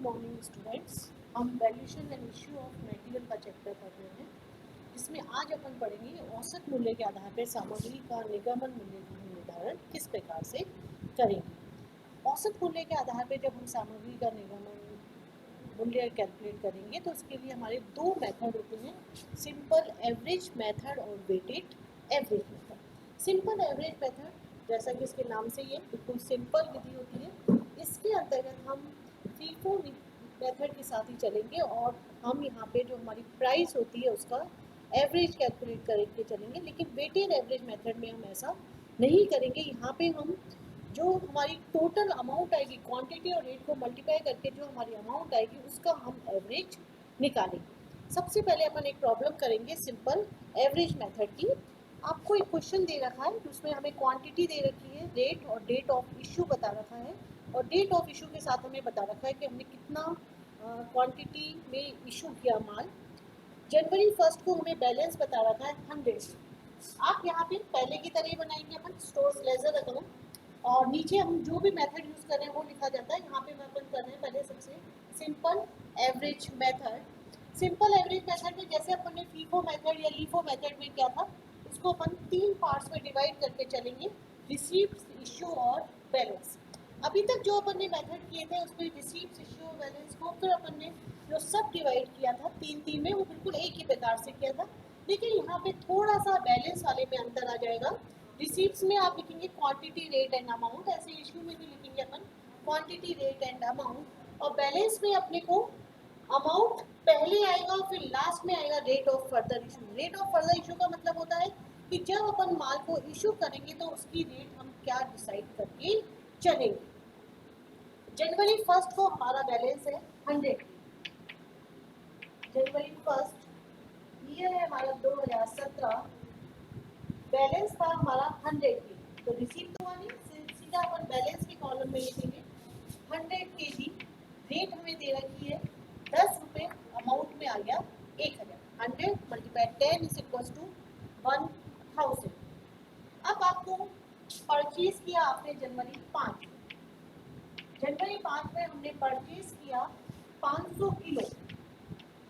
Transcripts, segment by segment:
Morning students, हम valuation and issue of material का chapter पढ़ रहे हैं, जिसमें आज अपन पढ़ेंगे औसत मूल्य के आधार पर सामग्री का निगमन मूल्य का निर्धारण किस प्रकार से करेंगे। औसत मूल्य के आधार पर जब हम सामग्री का निगमन मूल्य कैलकुलेट करेंगे तो उसके लिए हमारे दो मेथड होते हैं, सिंपल एवरेज मेथड और weighted average method. Simple average method जैसा कि इसके नाम से ये बिल्कुल सिंपल विधि होती है। इसके अंतर्गत हम फीफो मेथड के साथ ही चलेंगे और हम यहाँ पे जो हमारी प्राइस होती है उसका एवरेज कैलकुलेट करके चलेंगे, लेकिन वेटेड एवरेज मेथड में हम ऐसा नहीं करेंगे। यहाँ पे हम जो हमारी टोटल अमाउंट आएगी, क्वांटिटी और रेट को मल्टीप्लाई करके जो हमारी अमाउंट आएगी उसका हम एवरेज निकालेंगे। सबसे पहले अपन एक प्रॉब्लम करेंगे सिंपल एवरेज मेथड की। आपको एक क्वेश्चन दे रखा है जिसमें हमें क्वांटिटी दे रखी है, रेट और डेट ऑफ इशू बता रखा है, और डेट ऑफ इशू के साथ हमें बता रखा है कि हमने कितना क्वांटिटी में इशू किया माल। जनवरी 1 को हमें बैलेंस बता रखा है 100। आप यहाँ पे पहले की तरह ही बनाएंगे अपन स्टोर लेजर अकाउंट, और नीचे हम जो भी मेथड यूज कर रहे हैं वो लिखा जाता है। यहाँ पे अपन कर रहे हैं पहले सबसे simple average method. Simple average method में जैसे अपन ने फीफो मेथड या लीफो मेथड में क्या था, इसको अपन 3 पार्ट्स में डिवाइड करके चलेंगे, रिसीप्ट, इश्यू और बैलेंस। अभी तक जो अपन ने मेथड किए थे उसमें रिसीप्ट, इश्यू और बैलेंस को फिर अपन ने जो सब डिवाइड किया था 3 में, वो बिल्कुल एक ही प्रकार से किया था, लेकिन यहाँ पे थोड़ा सा बैलेंस वाले में अंतर आ जाएगा। रिसीप्ट्स में आप लिखेंगे क्वांटिटी, रेट एंड अमाउंट, ऐसे इशू में भी लिखेंगे अपन क्वांटिटी, रेट एंड अमाउंट, और बैलेंस में अपने को अमाउंट पहले आएगा और फिर लास्ट में आएगा rate of further issue. Rate of further issue का मतलब होता है कि जब अपन माल को इशू करेंगे तो उसकी रेट हम क्या डिसाइड करके चलेंगे। जनवरी 1 को हमारा बैलेंस है 100। जनवरी 1 ईयर है हमारा 2017, बैलेंस था हमारा 100 के, तो रिसीव तो नहीं, सीधा अपन बैलेंस के कॉलम में लिखेंगे 100 kg। रेट हमें दे रखी है 10 रुपये, अमाउंट में आ गया 1000। 100 × 10 इज इक्वल टू 1000। अब आपको परचेज किया आपने जनवरी 5 में हमने परचेज किया 500 किलो,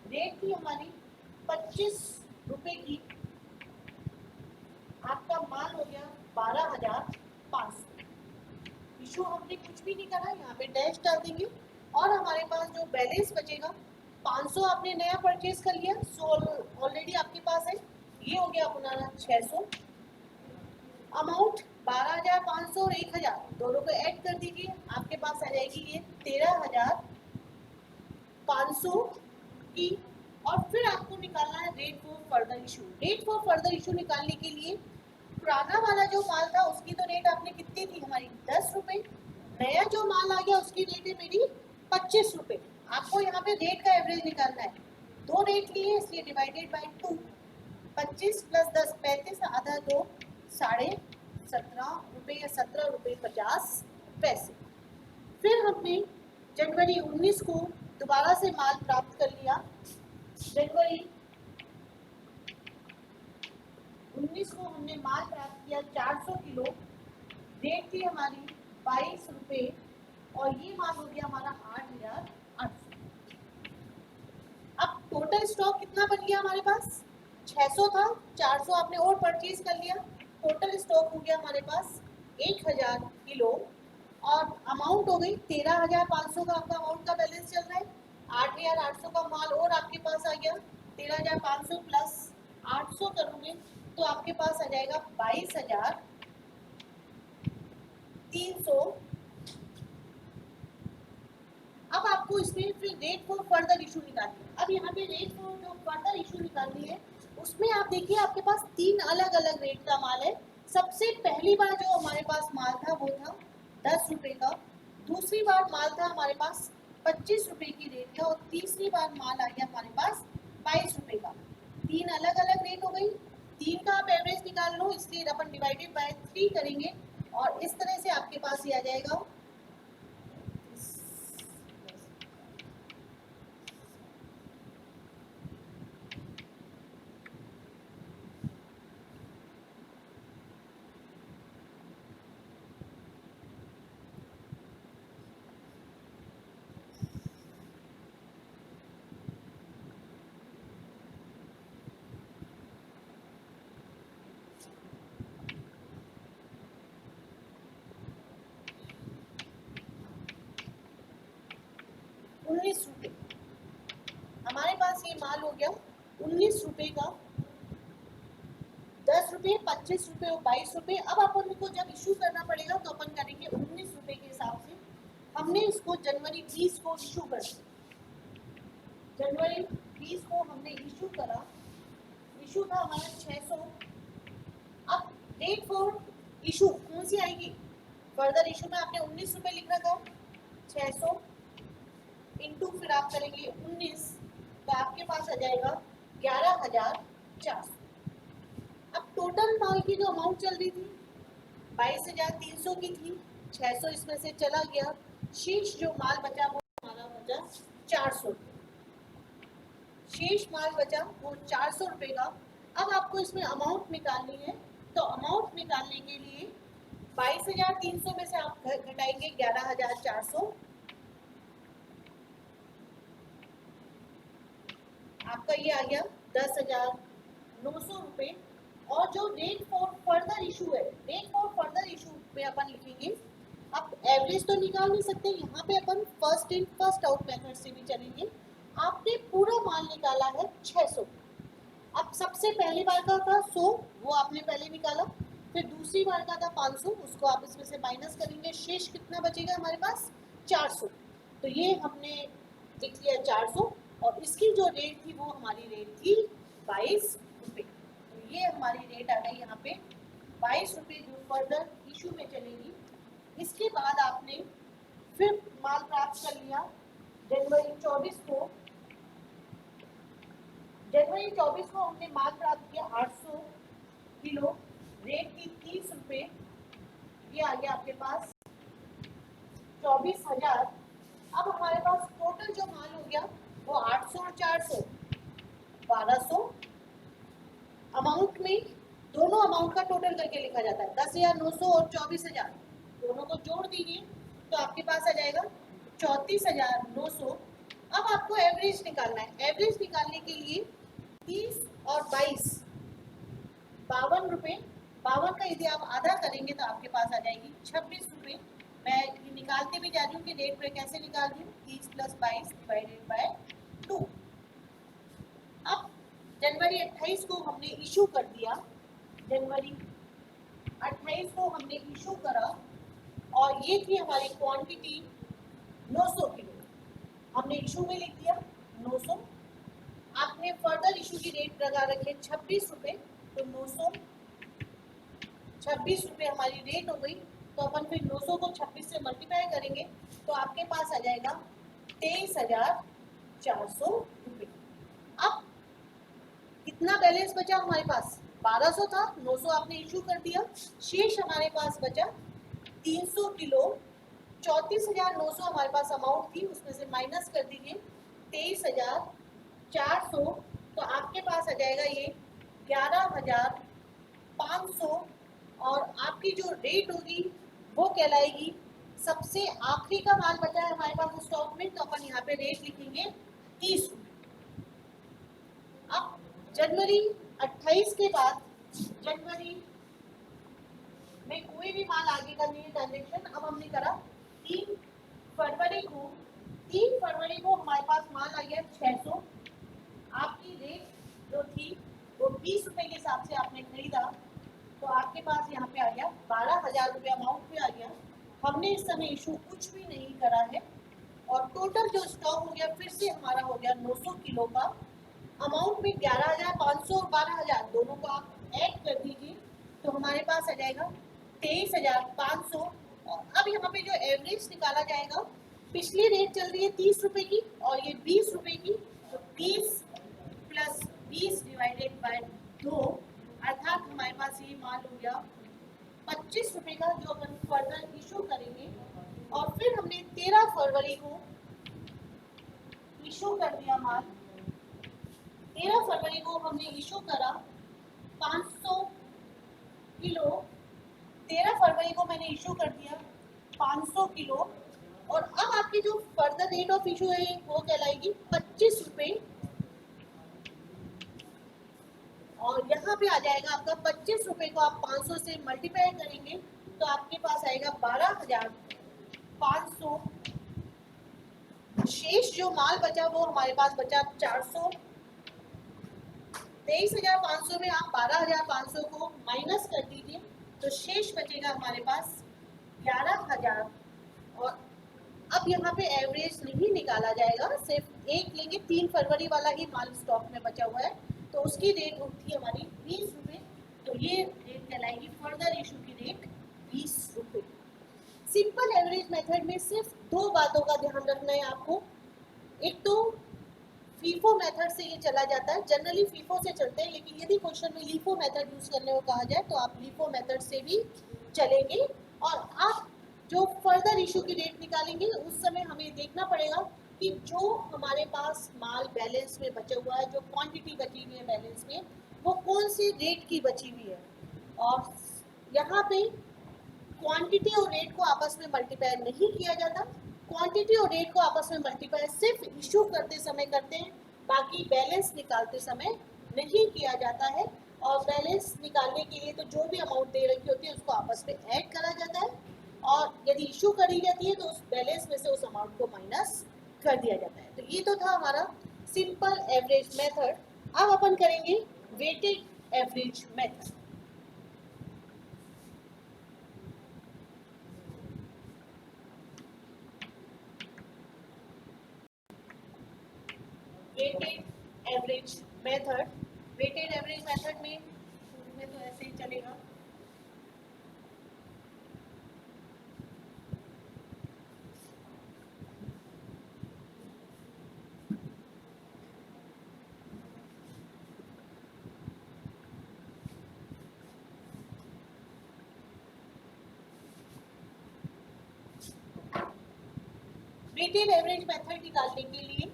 रेट थी हमारी 25 रुपये की, आपका माल हो गया 12,500। इशू हमने कुछ भी नहीं करा, यहाँ पे डैश डाल देंगे और हमारे पास जो बैलेंस बचेगा 500 आपने नया परचेज कर लिया, सो ऑलरेडी आपके पास है, ये हो गया अपना 600। अमाउंट 12,500 और 1,000 दोनों को ऐड कर दीजिए, आपके पास आ जाएगी ये 13,500 की। और फिर आपको निकालना है rate for further issue. Rate for further issue निकालने के लिए पुराना वाला जो माल था उसकी तो रेट आपने कितनी थी हमारी 10 रुपये, नया जो माल आ गया उसकी रेट है मेरी 25 रुपये। आपको यहाँ पे रेट का एवरेज निकालना है, दो रेट लिए इसलिए डिवाइडेड बाय 2, 25 + 10 35, आधा 2, 17.5 रुपये या 17 रुपये 50 पैसे। फिर हमने जनवरी 19 को दोबारा से माल प्राप्त कर लिया। जनवरी 19 को हमने माल प्राप्त किया 400 किलो, रेट थी हमारी 22 रुपये, और ये माल हो गया हमारा 8,800। अब टोटल स्टॉक कितना बन गया हमारे पास, 600 था, 400 आपने और परचेज कर लिया, टोटल स्टॉक हो गया हमारे पास 1,000 किलो, और अमाउंट हो गई 13,500 का आपका अमाउंट का बैलेंस चल रहा है। 8,800 का माल और आपके पास आ गया, 13,500 प्लस 800 करोगे तो आपके पास आ जाएगा 22,300। अब आपको इसमें फिर रेट फॉर फर्दर इशू निकालनी है। अब यहाँ पे रेट फॉर जो फर्दर इशू निकालनी है उसमें आप देखिए आपके पास 3 अलग अलग रेट का माल है। सबसे पहली बार जो हमारे पास माल था वो था 10 रुपये का, दूसरी बार माल था हमारे पास 25 रुपये की रेट का, और तीसरी बार माल आ गया हमारे पास 22 रुपये का। 3 अलग अलग रेट हो गई, 3 का आप एवरेज निकाल लो, इसलिए अपन डिवाइडेड बाय 3 करेंगे और इस तरह से आपके पास ये आ जाएगा। 19 रुपये। हमारे पास ये माल हो गया 19 रुपये का, 10 रुपये, 25 रुपये और 22 रुपये। अब अपन को जब इशू करना पड़ेगा तो अपन करेंगे 19 रुपये के हिसाब से। हमने इसको जनवरी 20 को इशू कर दिया। जनवरी 20 को हमने इशू करा, इशू था हमारा 600। अब डेट फॉर इशू कौन सी आएगी? फर्दर इशू में आपने 19 रुपये लिख रखा, 600 इंटू फिर आप करेंगे 19, तो आपके पास आ जाएगा 11,400। अब टोटल माल की जो अमाउंट चल रही थी 22,300 की थी, 600 इसमें से चला गया, शेष जो माल बचा वो हमारा बचा 400। शेष माल बचा वो 400 रुपये का। अब आपको इसमें अमाउंट निकालनी है, तो अमाउंट निकालने के लिए 22,300 में से आप घटाएंगे 11,400, आपका ये आ गया 10,900 रुपये। और जो रेट फॉर फर्दर इशू है, रेट फॉर फर्दर इशू में अपन लिखेंगे, अब एवरेज तो निकाल नहीं सकते, यहाँ पे अपन first in first out method से भी चलेंगे। आपने पूरा माल निकाला है 600, अब सबसे पहली बार का था 100, वो आपने पहले निकाला, फिर दूसरी बार का था 500, उसको आप इसमें से माइनस करेंगे, शेष कितना बचेगा हमारे पास 400। तो ये हमने लिख लिया 400, और इसकी जो रेट थी वो हमारी रेट थी 22 रुपये। तो ये हमारी रेट आ गई यहाँ पे 22 रुपये जो फर्दर इशू में चलेगी। इसके बाद आपने फिर माल प्राप्त कर लिया जनवरी 24 को। जनवरी 24 को हमने माल प्राप्त किया 800 किलो, रेट थी 30 रुपये। ये आ गया आपके पास 24,000। अब हमारे पास टोटल जो माल हो गया वो 800 और 400 1200। अमाउंट में दोनों अमाउंट का टोटल करके लिखा जाता है, 10,900 और 24,000 दोनों को जोड़ दीजिए तो आपके पास आ जाएगा 34,900। अब आपको एवरेज निकालना है। एवरेज निकालने के लिए 30 और 22 52 रुपये, 52 का यदि आप आधा करेंगे तो आपके पास आ जाएगी 26 रुपये। मैं ये निकालते भी जा रही हूँ कि रेट पे कैसे निकाल रही हूँ, 30 + 22 डिवाइडेड बाय 2। अब जनवरी 28 को हमने इशू कर दिया, जनवरी 28 को हमने इशू करा, और ये थी हमारी क्वांटिटी 900 किलो, हमने इशू में लिख दिया 900। आपने फर्दर इशू की रेट लगा रखी 26 रुपये, तो 926 रुपये हमारी रेट हो गई। तो अपन फिर 900 को 26 से मल्टीप्लाई करेंगे तो आपके पास आ जाएगा 23,400 रुपये। अब कितना बैलेंस बचा हमारे पास? 1200 था, 900 आपने इशू कर दिया, शेष हमारे पास बचा 300 किलो। 34,900 हमारे पास अमाउंट थी, उसमें से माइनस कर दीजिए 23,400, तो आपके पास आ जाएगा ये 11,500। और आपकी जो रेट होगी वो कहलाएगी, सबसे आखिरी का माल बचा है हमारे पास स्टॉक में, तो अपन यहाँ पे रेट लिखेंगे 30 रुपये। अब जनवरी 28 के बाद जनवरी में कोई भी माल आगे का नहीं है ट्रांजेक्शन। अब हमने करा 3 फरवरी को, 3 फरवरी को हमारे पास माल आ गया 600। आपकी रेट जो थी वो 20 रुपये के हिसाब से आपने खरीदा, तो आपके पास यहाँ पे आ गया 12,000 रुपये अमाउंट पे आ गया। हमने इस समय इशू कुछ भी नहीं करा है, और टोटल जो स्टॉक हो गया फिर से हमारा हो गया 900 किलो का। अमाउंट में 11,500 और 12,000 दोनों को आप ऐड कर दीजिए तो हमारे पास आ जाएगा 23,500। और अब यहाँ पे जो एवरेज निकाला जाएगा, पिछली रेट चल रही है 30 रुपये की और ये 20 रुपये की, तो 30 + 20 डिवाइडेड बाय 2, अर्थात हमारे पास ये माल हो गया 25 रुपये का, जो अपन फर्दर इशू करेंगे। और फिर हमने 13 फरवरी को इशू कर दिया माल। 13 फरवरी को हमने इशू करा 500 किलो। 13 फरवरी को मैंने इशू कर दिया 500 किलो। और अब आपकी जो फर्दर रेट ऑफ इशू है वो कहलाएगी 25 रुपये, और यहाँ पे आ जाएगा आपका 25 रुपये को आप 500 से मल्टीप्लाई करेंगे तो आपके पास आएगा 12,500। शेष जो माल बचा वो हमारे पास बचा 400। 23,500 में आप 12,500 को माइनस कर दीजिए तो शेष बचेगा हमारे पास 11,000। और अब यहाँ पे एवरेज नहीं निकाला जाएगा, सिर्फ एक लेंगे। 3 फरवरी वाला ही माल स्टॉक में बचा हुआ है तो उसकी रेट थी हमारी 20 रुपये। तो ये रेट कहलाएगी फर्दर इशू की रेट 20 रुपये। सिंपल एवरेज मेथड में सिर्फ 2 बातों का ध्यान रखना है आपको। एक तो फीफो मेथड से ये चला जाता है, जनरली फीफो से चलते हैं, लेकिन यदि क्वेश्चन में लीफो मेथड यूज करने को कहा जाए तो आप लीफो मेथड से भी चलेंगे। और आप जो फर्दर इशू की रेट निकालेंगे उस समय हमें देखना पड़ेगा कि जो हमारे पास माल बैलेंस में बचा हुआ है, जो क्वांटिटी बची हुई है बैलेंस में, वो कौन सी रेट की बची हुई है। और यहाँ पे क्वांटिटी और रेट को आपस में मल्टीप्लाई नहीं किया जाता। क्वांटिटी और रेट को आपस में मल्टीप्लाई सिर्फ इशू करते समय करते हैं, बाकी बैलेंस निकालते समय नहीं किया जाता है। और बैलेंस निकालने के लिए तो जो भी अमाउंट दे रखी होती है उसको आपस में ऐड करा जाता है, और यदि इशू करी जाती है तो उस बैलेंस में से उस अमाउंट को माइनस कर दिया जाता है। तो ये तो था हमारा सिंपल एवरेज मेथड। अब अपन करेंगे weighted average method. Weighted average method, weighted average method में तो ऐसे ही चलेगा। वेटेड एवरेज मेथड निकालने के लिए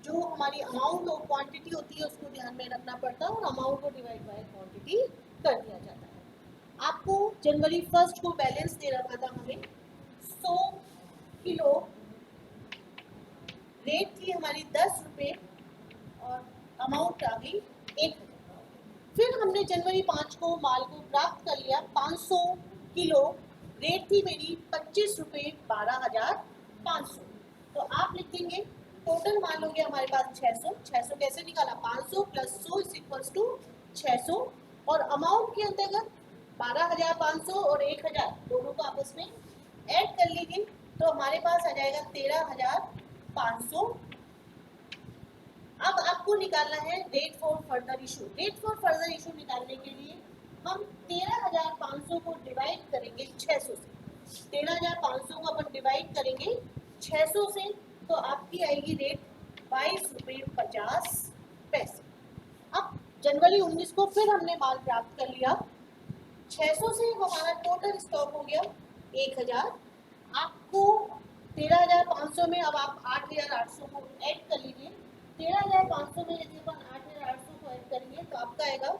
जो हमारी अमाउंट और क्वांटिटी होती है उसको ध्यान में रखना पड़ता है, और अमाउंट को डिवाइड बाय क्वांटिटी कर दिया जाता है। आपको जनवरी 1 को बैलेंस दे रखा था हमें 100 किलो, रेट थी हमारी 10 रुपये और अमाउंट आ गई 1,000। फिर हमने जनवरी 5 को माल को प्राप्त कर लिया 500 किलो, रेट थी मेरी 25 रुपये, 12,500। तो आप लिखेंगे टोटल माल हो गया हमारे पास 600। 600 कैसे निकाला, 500 प्लस 100 इज इक्वल्स टू 600। और अमाउंट के अंतर्गत 12,500 और 1,000 दोनों को आपस में ऐड कर लीजिए तो हमारे पास आ जाएगा 13,500। अब आपको निकालना है rate for further issue. Rate for further issue निकालने के लिए हम 13,500 को डिवाइड करेंगे 600 से। 13,500 को अपन डिवाइड करेंगे 600 से तो आपकी आएगी रेट 22 रुपये 50 पैसे। अब जनवरी 19 को फिर हमने माल प्राप्त कर लिया 600 से, हमारा टोटल स्टॉक हो गया 1,000। आपको 13,500 में अब आप 8,800 को ऐड कर लीजिए। 13,500 में यदि अपन 8,800 को ऐड करेंगे तो आपका आएगा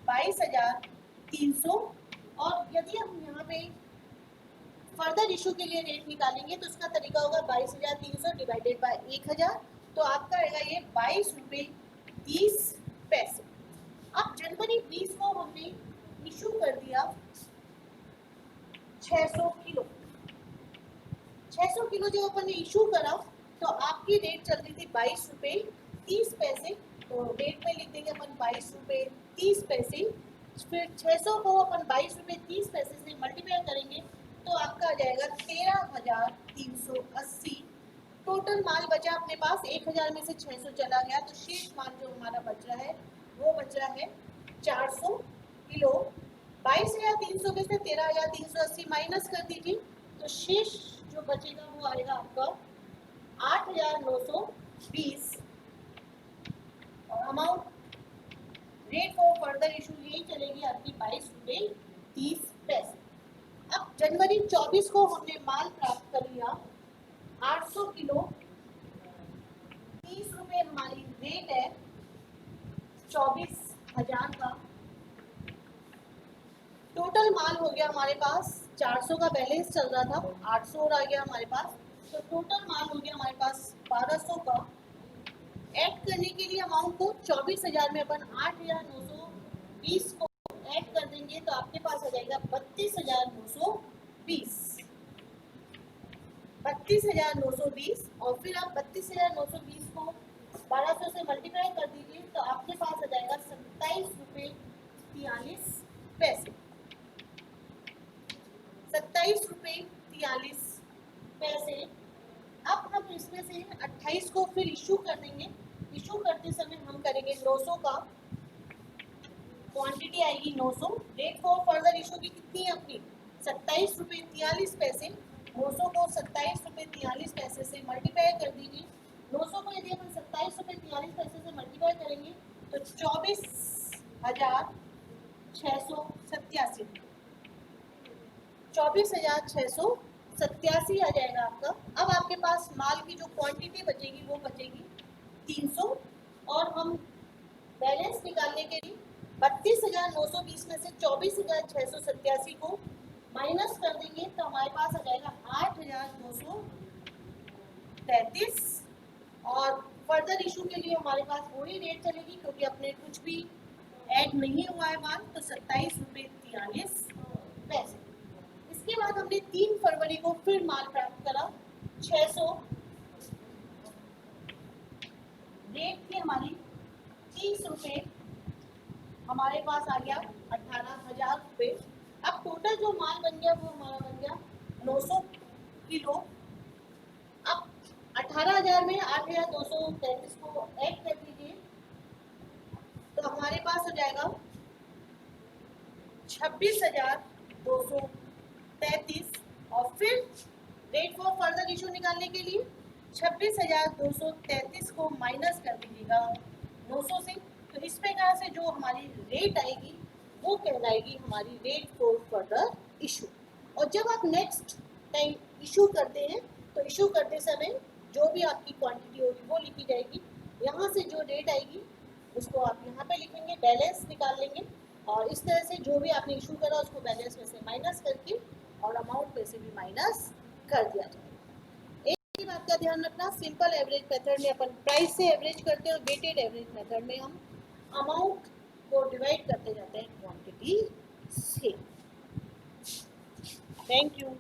22,300। और यदि हम यहाँ पे फर्दर इशू के लिए रेट निकालेंगे तो उसका तरीका होगा 22,300 डिवाइडेड बाय 1,000, तो आपका आएगा ये 22 रुपये 30 पैसे। अब जनवरी 20 को हमने इशू कर दिया 600 किलो। 600 किलो जब अपन ने इशू करा तो आपकी रेट चल रही थी 22 रुपये 30 पैसे। तो रेट में लिख देंगे अपन 22 रुपये 30 पैसे। फिर 600 को अपन 22 रुपये 30 पैसे से मल्टीप्लाई करेंगे तो आपका आ जाएगा 13,380। टोटल माल बचा अपने पास 1,000 में से 600 चला गया तो शेष माल जो हमारा बच रहा है वो बच रहा है 400 किलो। 22,300 में से 13,380 माइनस कर दीजिए तो शेष जो बचेगा वो आएगा आपका 8,920। और amount rate for further issue यही चलेगी आपकी 22 रुपये 30 पैसे। अब जनवरी 24 को हमने माल प्राप्त कर लिया 800 किलो, 30 रुपये हमारी रेट है 24,000 का। टोटल माल हो गया हमारे पास 400 का बैलेंस चल रहा था, 800 और आ गया हमारे पास, तो टोटल माल हो गया हमारे पास 1200 का। ऐड करने के लिए अमाउंट को 24,000 में अपन 8,920 को ऐड कर देंगे तो आपके पास आ जाएगा 32,920। 32,920 और फिर आप 32,920 को 1200 से मल्टीप्लाई कर दीजिए तो आपके पास आ जाएगा 27 रुपये 43 पैसे। 27 रुपये 43 पैसे। अब हम इसमें से 28 को फिर इशू कर देंगे। इशू करते समय हम करेंगे 900 का, क्वांटिटी आएगी 900। डेट फॉर फर्दर इशू की कितनी है अपनी 27 रुपये 43 पैसे। 900 को 27 रुपये 43 पैसे से मल्टीप्लाई कर दीजिए। 900 को यदि अपन 27 रुपये 43 पैसे से मल्टीप्लाई करेंगे तो 24,687 24,687 आ जाएगा आपका। अब आपके पास माल की जो क्वांटिटी बचेगी वो बचेगी 300 और हम बैलेंस निकालने के लिए 32,920 में से 24,687 को माइनस कर देंगे तो हमारे पास आ जाएगा 8,233 और फर्दर इशू के लिए हमारे पास वही रेट चलेगी क्योंकि अपने कुछ भी ऐड नहीं हुआ है माल, तो 27 रुपये 43 पैसे। इसके बाद हमने 3 फरवरी को फिर माल प्राप्त करा 600, रेट थी हमारी 30 रुपये, हमारे पास आ गया 18,000 रुपये। अब टोटल जो माल बन गया वो हमारा बन गया 900 किलो। अब 18,000 में 8,233 को ऐड कर दीजिए तो हमारे पास हो जाएगा 26,233 और फिर रेट फॉर फर्दर इशू निकालने के लिए 26,233 को माइनस कर दीजिएगा 900 से। तो इस प्रकार से जो हमारी रेट आएगी वो कहलाएगी हमारी रेट फॉर फर्दर इशू। और जब आप नेक्स्ट टाइम इशू करते हैं तो इशू करते समय जो भी आपकी क्वांटिटी होगी वो लिखी जाएगी। यहाँ से जो रेट आएगी उसको आप यहाँ पे लिखेंगे, बैलेंस निकाल लेंगे और इस तरह से जो भी आपने इशू करा उसको बैलेंस में से माइनस करके और अमाउंट में से भी माइनस कर दिया जाएगा। एक ही बात का ध्यान रखना, सिंपल एवरेज मेथड में अपन प्राइस से एवरेज करते हैं और वेटेड एवरेज मेथड में हम अमाउंट को डिवाइड करते जाते हैं क्वांटिटी से। Thank you.